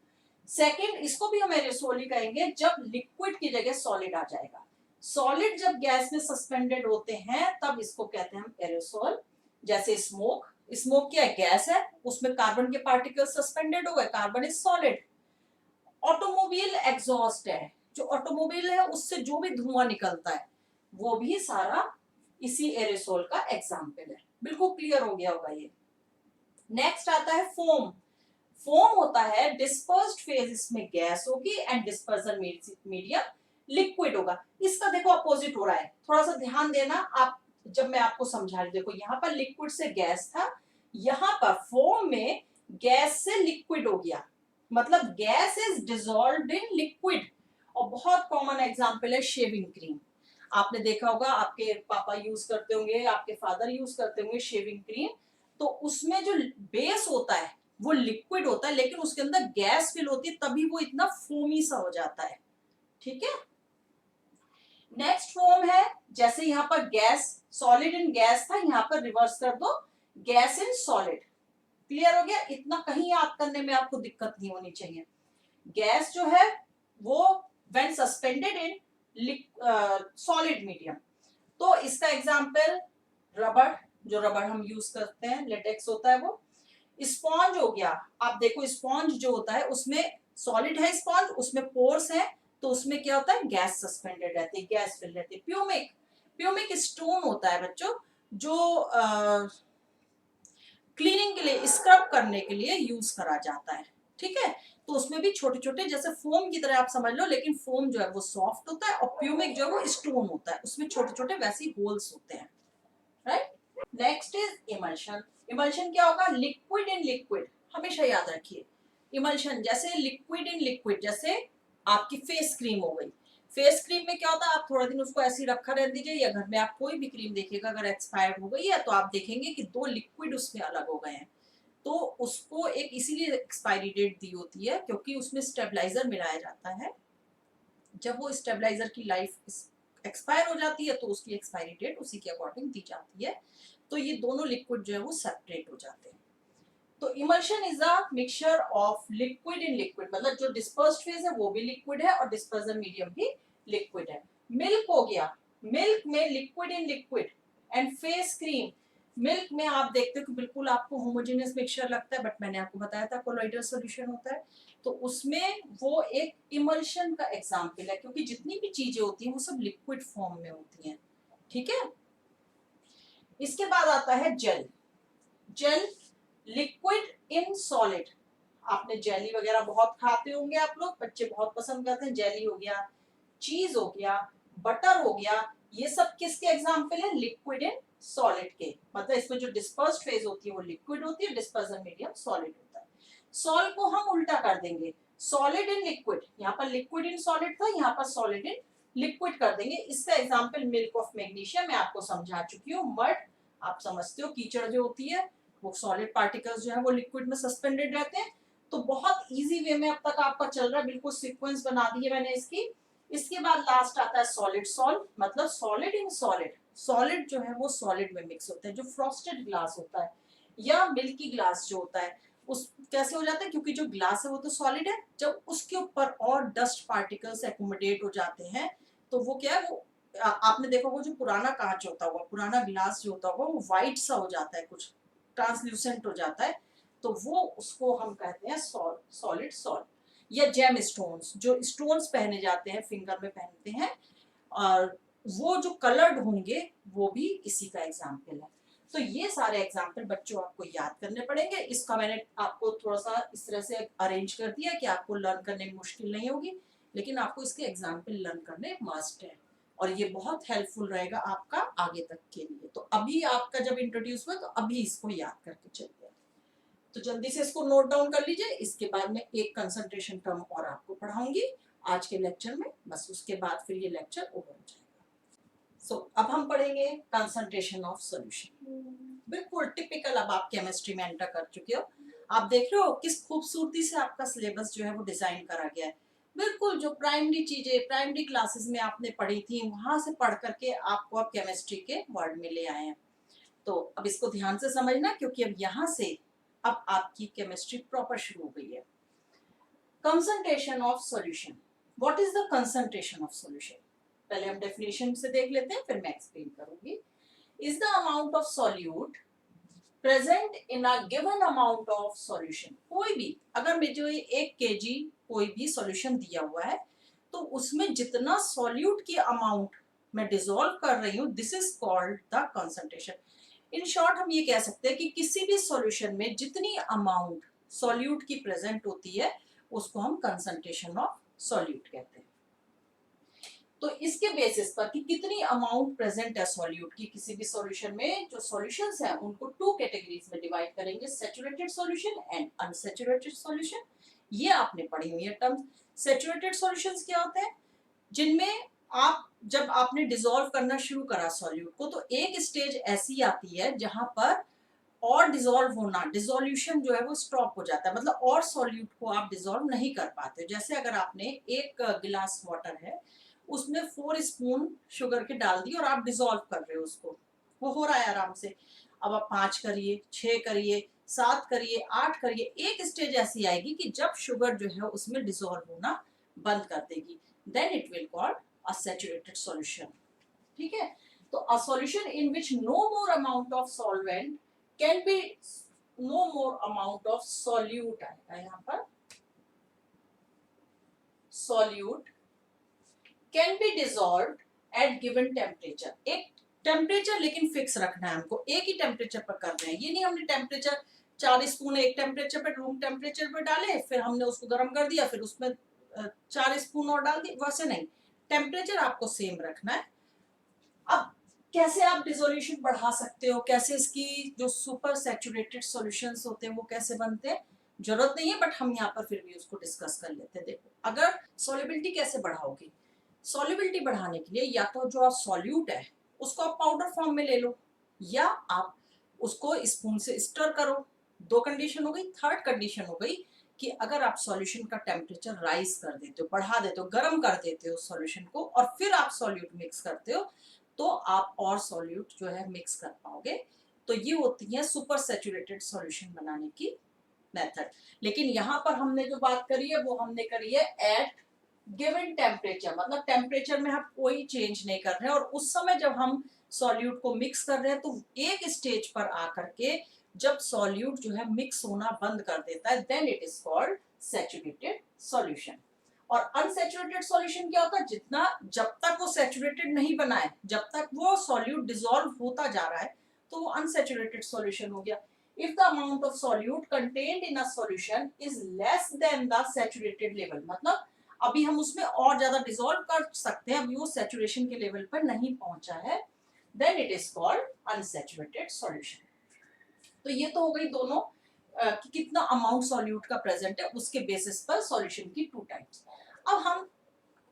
सेकंड, इसको भी हम एरोसॉल ही कहेंगे जब लिक्विड की जगह सॉलिड आ जाएगा। सॉलिड जब गैस में सस्पेंडेड होते हैं तब इसको कहते हैं हम एरोसॉल। जैसे स्मोक, स्मोक क्या है, गैस है, उसमें कार्बन के पार्टिकल सस्पेंडेड हो गए, carbon is solid. Automobile exhaust है, जो ऑटोमोबाइल है उससे जो भी धुआं निकलता है वो भी सारा इसी एरोसॉल का एग्जाम्पल है। बिल्कुल क्लियर हो गया होगा ये। नेक्स्ट आता है फोम। फोम होता है डिस्पर्स्ड फेज, इसमें गैस होगी, एंड डिस्पर्जन मीडियम लिक्विड होगा। इसका देखो अपोजिट हो रहा है, थोड़ा सा ध्यान देना। आप जब मैं आपको समझा रही, देखो यहाँ पर लिक्विड से गैस था, यहाँ पर फोम में गैस से लिक्विड हो गया, मतलब gas is dissolved in liquid. और बहुत कॉमन एग्जांपल है शेविंग क्रीम। आपने देखा होगा, आपके पापा यूज करते होंगे, आपके फादर यूज करते होंगे शेविंग क्रीम। तो उसमें जो बेस होता है वो लिक्विड होता है, लेकिन उसके अंदर गैस फिल होती है, तभी वो इतना फोमी सा हो जाता है। ठीक है। नेक्स्ट फॉर्म है, जैसे यहाँ पर गैस, सॉलिड इन गैस था, यहाँ पर रिवर्स कर दो, गैस इन सॉलिड। क्लियर हो गया? इतना कहीं याद करने में आपको दिक्कत नहीं होनी चाहिए। गैस जो है वो when suspended in solid medium. तो इसका एग्जांपल रबड़, जो रबड़ हम यूज करते हैं, लेटेक्स होता है वो। स्पॉन्ज हो गया, आप देखो स्पॉन्ज जो होता है उसमें सॉलिड है स्पॉन्ज, उसमें पोर्स है, तो उसमें क्या होता है, गैस सस्पेंडेड रहती है, गैस फिल रहती है। प्यूमिक, प्यूमिक स्टोन होता है बच्चों, जो क्लीनिंग के लिए, स्क्रब करने के लिए यूज करा जाता है। ठीक है। तो उसमें भी छोटे छोटे, जैसे फोम की तरह आप समझ लो, लेकिन फोम जो है वो सॉफ्ट होता है और प्यूमिक जो है वो स्टोन होता है, उसमें छोटे छोटे वैसे होल्स होते हैं। Right. Next is emulsion. Emulsion क्या होगा, लिक्विड इन लिक्विड, हमेशा याद रखिए। इमल्शन जैसे लिक्विड इन लिक्विड, जैसे आपकी फेस क्रीम हो गई। फेस क्रीम में क्या होता है, आप थोड़ा दिन उसको ऐसे ही रखा रहने दीजिए, या घर में आप कोई भी क्रीम देखिएगा अगर एक्सपायर्ड हो गई है तो आप देखेंगे कि 2 लिक्विड उसमें अलग हो गए हैं। तो उसको एक इसीलिए एक्सपायरी डेट दी होती है, क्योंकि उसमें स्टेबलाइजर मिलाया जाता है। जब वो स्टेबलाइजर की लाइफ एक्सपायर हो जाती है तो उसकी एक्सपायरी डेट उसी के अकॉर्डिंग दी जाती है। तो ये दोनों लिक्विड जो है वो सेपरेट हो जाते हैं। तो emulsion is a mixture of liquid in liquid, मतलब जो डिस्पर्स्ड फेज है वो भी लिक्विड है और डिस्पर्जन मीडियम भी लिक्विड है। मिल्क हो गया, मिल्क में liquid in liquid. And face cream, milk में आप देखते हो कि बिल्कुल आपको होमोजेनियस मिक्सचर लगता है, बट मैंने आपको बताया था कोलोइडल सॉल्यूशन होता है। तो उसमें वो एक इमल्शन का एग्जाम्पल है, क्योंकि जितनी भी चीजें होती हैं वो सब लिक्विड फॉर्म में होती हैं। ठीक है। इसके बाद आता है gel. Gel, liquid in solid. आपने जेली वगैरह बहुत खाते होंगे आप लोग, बच्चे बहुत पसंद करते हैं। जेली हो गया, चीज हो गया, बटर हो गया, ये सब किसके एग्जाम्पल है, लिक्विड इन सॉलिड के। मतलब इसमें जो डिस्पर्स्ड फेज होती है वो लिक्विड होती है, डिस्पर्जन मीडियम सॉलिड होता है। सॉल्ट को हम उल्टा कर देंगे, सॉलिड इन लिक्विड, यहाँ पर लिक्विड इन सॉलिड था, यहाँ पर सॉलिड इन लिक्विड कर देंगे। इसका एग्जाम्पल मिल्क ऑफ मैग्नीशियम मैं आपको समझा चुकी हूँ। मड, आप समझते हो, कीचड़ जो होती है वो सॉलिड पार्टिकल्स जो है वो लिक्विड में सस्पेंडेड रहते हैं। तो बहुत इजी वे में अब तक आपका चल रहा है, बिल्कुल सीक्वेंस बना दी है मैंने इसकी। इसके बाद लास्ट आता है सॉलिड सॉल्ट, मतलब सॉलिड इन सॉलिड। सॉलिड जो है वो सॉलिड में मिक्स होता है। जो फ्रॉस्टेड ग्लास होता है या मिल्की ग्लास जो होता है, उस कैसे हो जाता है, क्योंकि जो ग्लास है वो तो सॉलिड है, जब उसके ऊपर और डस्ट पार्टिकल्स एकोमोडेट हो जाते हैं तो वो क्या है, वो आपने देखा होगा जो पुराना कांच होता होगा, पुराना ग्लास जो होता होगा वो व्हाइट सा हो जाता है, कुछ ट्रांसल्यूसेंट हो जाता है। तो वो उसको हम कहते हैं सॉलिड सॉल्ट। या जेम स्टोन्स, जो स्टोन्स पहने जाते हैं, फिंगर में पहनते हैं, और वो जो कलर्ड होंगे वो भी इसी का एग्जाम्पल है। तो ये सारे एग्जाम्पल बच्चों आपको याद करने पड़ेंगे। इसका मैंने आपको थोड़ा सा इस तरह से अरेंज कर दिया कि आपको लर्न करने में मुश्किल नहीं होगी, लेकिन आपको इसके एग्जाम्पल लर्न करने मस्ट है, और ये बहुत हेल्पफुल रहेगा आपका आगे तक के लिए। तो अभी आपका जब इंट्रोड्यूस हुआ तो अभी इसको याद करके चलिए। तो जल्दी से इसको नोट डाउन कर लीजिए। इसके बाद में एक कंसंट्रेशन टर्म और आपको पढ़ाऊंगी आज के लेक्चर में, बस उसके बाद फिर ये लेक्चर ओवर हो जाएगा। अब हम पढ़ेंगे कंसंट्रेशन ऑफ सॉल्यूशन। बिल्कुल टिपिकल, अब आप केमिस्ट्री में एंटर कर चुके हो। आप देख रहे हो किस खूबसूरती से आपका सिलेबस जो है वो डिजाइन करा गया है। बिल्कुल जो प्राइमरी चीजें प्राइमरी क्लासेस में आपने पढ़ी थी वहां से पढ़ करके आपको अब केमिस्ट्री के वर्ड में ले आए हैं। तो अब इसको ध्यान से समझना, क्योंकि अब यहाँ से अब आपकी केमिस्ट्री प्रॉपर शुरू हो गई है। Concentration of solution, what is the concentration of solution? पहले हम डेफिनेशन से देख लेते हैं, फिर मैं एक्सप्लेन करूंगी। Is the amount of solute present in a given amount of solution. कोई भी, अगर मुझे 1 kg कोई भी सॉल्यूशन दिया हुआ है तो उसमें जितना सॉल्यूट की अमाउंट मैं डिसॉल्व कर रही हूँ, this is called the concentration. In short हम ये कह सकते हैं कि किसी भी सॉल्यूशन में जितनी अमाउंट सॉल्यूट की प्रेजेंट होती है उसको हम कंसंट्रेशन ऑफ सॉल्यूट कहते हैं। तो इसके बेसिस पर कि कितनी अमाउंट प्रेजेंट है सॉल्यूट की किसी भी सॉल्यूशन में, जो सॉल्यूशंस हैं उनको टू कैटेगरीज में डिवाइड करेंगे, saturated solution and unsaturated solution. ये आपने पढ़ी हुई है टर्म्स। सैचुरेटेड सॉल्यूशंस क्या होते हैं? जिनमें आप जब आपने डिसॉल्व करना शुरू करा सॉल्यूट को, तो एक स्टेज ऐसी आती है जहां पर और डिसॉल्व होना, डिसोल्यूशन जो है वो स्टॉप हो जाता है, मतलब और सॉल्यूट को आप डिसॉल्व नहीं कर पाते। जैसे अगर आपने एक गिलास वाटर है, उसमें 4 स्पून शुगर के डाल दी और आप डिसॉल्व कर रहे हो उसको, वो हो रहा है आराम से। अब आप 5 करिए, 6 करिए, 7 करिए, 8 करिए, एक स्टेज ऐसी आएगी कि जब शुगर जो है उसमें डिसॉल्व होना बंद कर देगी, then it will called a saturated solution. ठीक है, तो a solution in which no more amount of solvent can be, no more amount of solute आएगा यहाँ पर, solute can be dissolved at given temperature. एक टेम्परेचर लेकिन fix रखना है हमको, एक ही टेम्परेचर पर कर रहे हैं। ये नहीं हमने टेम्परेचर 4 स्पून एक टेम्परेचर पे, रूम टेम्परेचर पे डाले, फिर हमने उसको गर्म कर दिया, फिर उसमें 4 स्पून और डाल दी, वैसे नहीं। टेम्परेचर आपको सेम रखना है। अब कैसे आप डिसोल्यूशन बढ़ा सकते हो, कैसे इसकी जो सुपर सैचुरेटेड सॉल्यूशंस होते हैं वो कैसे बनते हैं, जरूरत नहीं है, बट हम यहाँ पर फिर भी उसको डिस्कस कर लेते हैं। देखो, अगर सॉल्युबिलिटी कैसे बढ़ाओगे, सॉल्युबिलिटी बढ़ाने के लिए या तो जो आप सॉल्यूट है उसको आप पाउडर फॉर्म में ले लो, या आप उसको स्पून से स्टर करो। 2 कंडीशन हो गई। थर्ड कंडीशन हो गई कि अगर आप सॉल्यूशन का टेम्परेचर राइज कर देते हो, बढ़ा देते हो, गर्म कर देते हो सॉल्यूशन को, और फिर आप सॉल्यूट मिक्स करते हो, तो आप और सॉल्यूट जो है मिक्स कर पाओगे। तो ये होती है सुपर सैचुरेटेड सॉल्यूशन बनाने की मेथड। लेकिन यहाँ पर हमने जो बात करी है वो हमने करी है एट गिवन टेम्परेचर, मतलब टेम्परेचर में हम कोई चेंज नहीं कर रहे हैं, और उस समय जब हम सॉल्यूट को मिक्स कर रहे हैं तो एक स्टेज पर आकर के जब सॉल्यूट जो है मिक्स होना बंद कर देता है, then it is called saturated solution. और अनसैचुरेटेड सॉल्यूशन क्या होता है? जितना, जब तक वो सैचुरेटेड नहीं बना है, जब तक वो सॉल्यूट डिसॉल्व होता जा रहा है, तो वो अनसैचुरेटेड सॉल्यूशन हो गया। if the amount of solute contained in a solution is less than the saturated level, मतलब अभी हम उसमें और ज्यादा डिसॉल्व कर सकते हैं, अभी वो सैचुरेशन के लेवल पर नहीं पहुंचा है, then it is called unsaturated solution. तो ये तो हो गई दोनों कि कितना अमाउंट सॉल्यूट का प्रेजेंट है, उसके बेसिस पर सॉल्यूशन की 2 टाइप्स। अब हम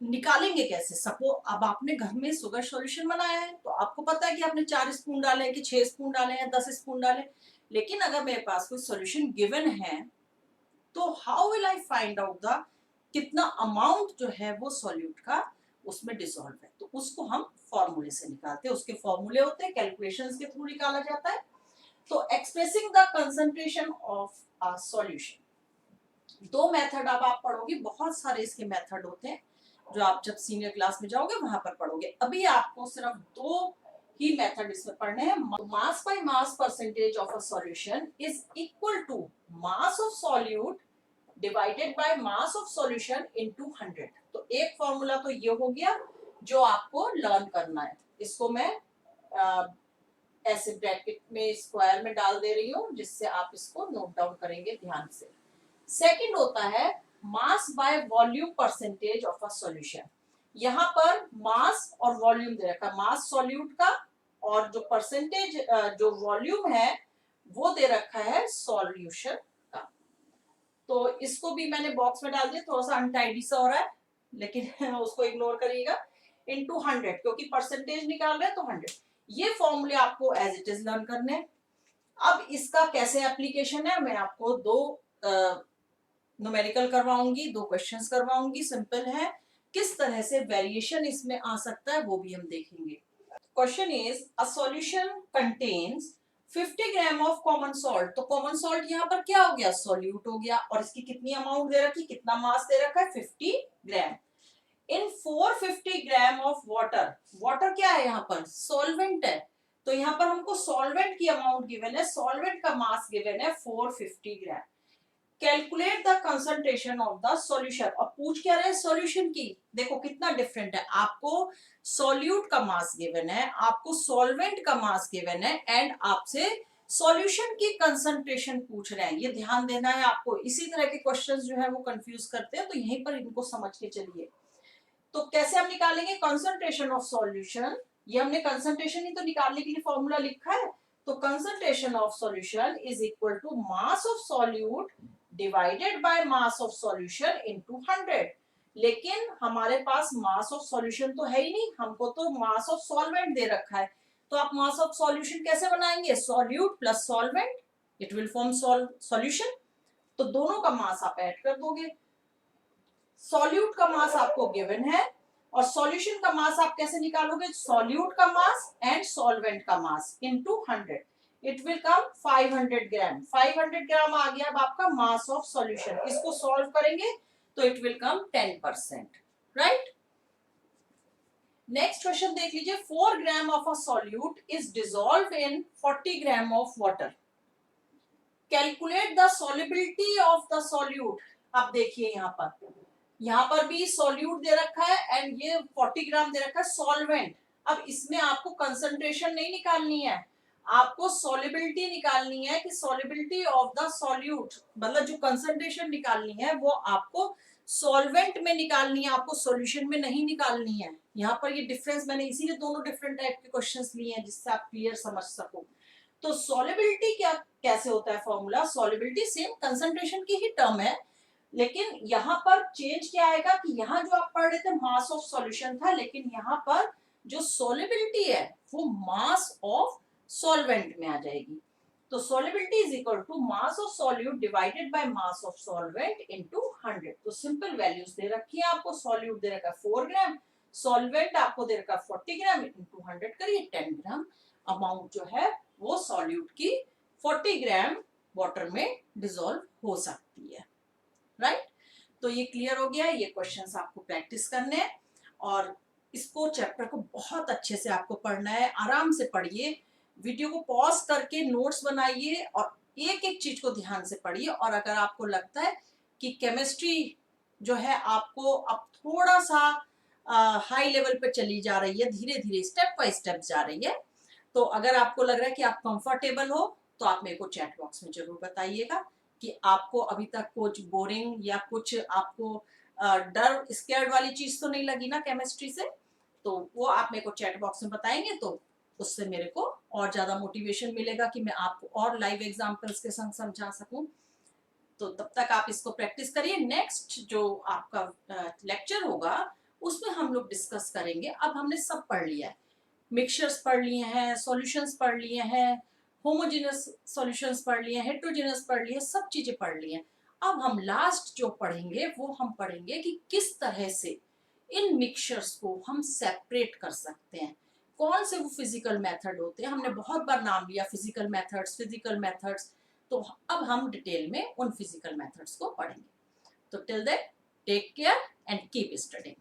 निकालेंगे कैसे? सपोज अब आपने घर में शुगर सॉल्यूशन बनाया है, तो आपको पता है कि आपने 4 स्पून डाले हैं कि 6 स्पून डाले हैं, 10 स्पून डाले। लेकिन अगर मेरे पास कोई सॉल्यूशन गिवन है, तो how will I find out the कितना अमाउंट जो है वो सॉल्यूट का उसमें डिसॉल्व है? तो उसको हम फॉर्मूले से निकालते हैं, उसके फॉर्मूले होते हैं, कैलकुलेशंस के थ्रू निकाला जाता है। तो expressing the concentration of a solution, 2 method अब आप पढ़ोगे, बहुत सारे इसके मेथड होते हैं जो आप जब सीनियर क्लास में जाओगे वहां पर पढ़ोगे। अभी आपको सिर्फ 2 ही मेथड इसमें पढ़ने हैं। Mass by mass percentage of a solution is equal to mass of solute divided by mass of solution into 100। तो एक फॉर्मूला तो ये हो गया जो आपको लर्न करना है। इसको मैं ऐसे ब्रैकेट में स्क्वायर में डाल दे रही हूँ, जिससे आप इसको नोट डाउन करेंगे ध्यान से। सेकंड होता है mass by volume percentage of a solution. यहाँ पर मास और वॉल्यूम दे रखा है, मास सॉल्यूट का, और जो परसेंटेज जो वॉल्यूम है वो दे रखा है सॉल्यूशन का। तो इसको भी मैंने बॉक्स में डाल दिया, थोड़ा सा अनटाइडी सा हो रहा है, लेकिन उसको इग्नोर करिएगा। इनटू 100, क्योंकि परसेंटेज निकाल रहे हैं तो 100। ये फॉर्मूले आपको एज इट इज लर्न करने हैं। अब इसका कैसे एप्लीकेशन है, मैं आपको 2 न्यूमेरिकल करवाऊंगी, 2 क्वेश्चंस करवाऊंगी, सिंपल है। किस तरह से वेरिएशन इसमें आ सकता है वो भी हम देखेंगे। Question is a solution contains 50 gram of common salt. तो कॉमन सॉल्ट यहाँ पर क्या हो गया? सॉल्यूट हो गया, और इसकी कितनी अमाउंट दे रखी, कितना मास दे रखा है? 50 ग्राम। इन 450 ग्राम ऑफ वाटर, वाटर क्या है यहाँ पर? सॉल्वेंट है। तो यहाँ पर हमको सॉल्वेंट की अमाउंट गिवन है, सॉल्वेंट का मास गिवन है 450 gram. Calculate the concentration of the solution. और पूछ क्या रहे हैं? सॉल्यूशन की। देखो कितना डिफरेंट है, आपको सॉल्यूट का मास गिवन है, आपको सॉल्वेंट का मास गिवन है, एंड आपसे सॉल्यूशन की कंसंट्रेशन पूछ रहे हैं। ये ध्यान देना है आपको। इसी तरह के क्वेश्चंस जो है वो कंफ्यूज करते हैं, तो यहीं पर इनको समझ के चलिए। तो कैसे हम निकालेंगे कंसंट्रेशन ऑफ सॉल्यूशन, ये हमने कंसंट्रेशन ही तो निकालने के लिए फॉर्मूला लिखा है। तो concentration of solution is equal to mass of solute divided by mass of solution into 100। लेकिन हमारे पास मास ऑफ सॉल्यूशन तो है ही नहीं, हमको तो मास ऑफ सॉल्वेंट दे रखा है। तो आप मास ऑफ सॉल्यूशन कैसे बनाएंगे, solute plus solvent, it will form solution. तो दोनों का मास आप ऐड कर दोगे। सॉल्यूट का मास आपको गिवन है और सॉल्यूशन का मास आप कैसे निकालोगे, सॉल्यूट का मास एंड सॉल्वेंट का mass into 100, it will come 500 ग्राम। 500 ग्राम आ गया अब आपका मास ऑफ सॉल्यूशन। इसको सॉल्व करेंगे तो it will come 10%, right. Next question देख लीजिए, 4 gram of a solute is dissolve in 40 gram of water, calculate the solubility of the solute. अब देखिए यहाँ पर भी सॉल्यूट दे रखा है एंड ये 40 ग्राम दे रखा है सॉल्वेंट। अब इसमें आपको कंसंट्रेशन नहीं निकालनी है, आपको सॉल्युबिलिटी निकालनी है कि सॉल्युबिलिटी ऑफ द सॉल्यूट, मतलब जो कंसंट्रेशन निकालनी है वो आपको सॉल्वेंट में निकालनी है, आपको सॉल्यूशन में नहीं निकालनी है। यहाँ पर ये डिफरेंस, मैंने इसीलिए दोनों डिफरेंट टाइप के क्वेश्चंस लिए हैं जिससे आप क्लियर समझ सको। तो सॉल्युबिलिटी क्या कैसे होता है फॉर्मूला, सॉल्युबिलिटी सेम कंसंट्रेशन की ही टर्म है, लेकिन यहाँ पर चेंज क्या आएगा कि यहाँ जो आप पढ़ रहे थे मास ऑफ सॉल्यूशन था, लेकिन यहाँ पर जो सॉल्युबिलिटी है वो मास ऑफ सॉल्वेंट में आ जाएगी। तो solubility is equal to mass of solute divided by mass of solvent into 100। तो सिंपल वैल्यूज दे रखी है आपको, सॉल्यूट दे रखा है 4 ग्राम, सॉल्वेंट आपको दे रखा है 40 ग्राम, इनटू 100 करिए 10 ग्राम अमाउंट जो है वो सॉल्यूट की 40 ग्राम वाटर में डिसॉल्व हो सकती है, राइट। तो ये क्लियर हो गया, ये क्वेश्चंस आपको प्रैक्टिस करने हैं और इसको चैप्टर को बहुत अच्छे से आपको पढ़ना है। आराम से पढ़िए, वीडियो को पॉज करके नोट्स बनाइए और एक एक चीज को ध्यान से पढ़िए। और अगर आपको लगता है कि केमिस्ट्री जो है आपको अब थोड़ा सा हाई लेवल पे चली जा रही है, धीरे धीरे स्टेप बाय स्टेप जा रही है, तो अगर आपको लग रहा है कि आप कंफर्टेबल हो तो आप मेरे को चैट बॉक्स में जरूर बताइएगा कि आपको अभी तक कुछ बोरिंग या कुछ आपको डर स्केर्ड वाली चीज तो नहीं लगी ना केमिस्ट्री से। तो वो आप मेरे को चैट बॉक्स में बताएंगे तो उससे मेरे को और ज्यादा मोटिवेशन मिलेगा कि मैं आपको और लाइव एग्जांपल्स के संग समझा सकूं। तो तब तक आप इसको प्रैक्टिस करिए। नेक्स्ट जो आपका लेक्चर होगा उसमें हम लोग डिस्कस करेंगे। अब हमने सब पढ़ लिया है, मिक्सचर्स पढ़ लिए हैं, सॉल्यूशंस पढ़ लिए हैं, होमोजेनस सॉल्यूशंस पढ़ लिए हैं, हेट्रोजेनस पढ़ लिए, सब चीजें पढ़ ली हैं। अब हम लास्ट जो पढ़ेंगे वो हम पढ़ेंगे कि किस तरह से इन मिक्सचर्स को हम सेपरेट कर सकते हैं, कौन से वो फिजिकल मेथड होते हैं। हमने बहुत बार नाम लिया फिजिकल मेथड्स, तो अब हम डिटेल में उन फिजिकल मेथड्स को पढ़ेंगे। तो till then take care and keep studying.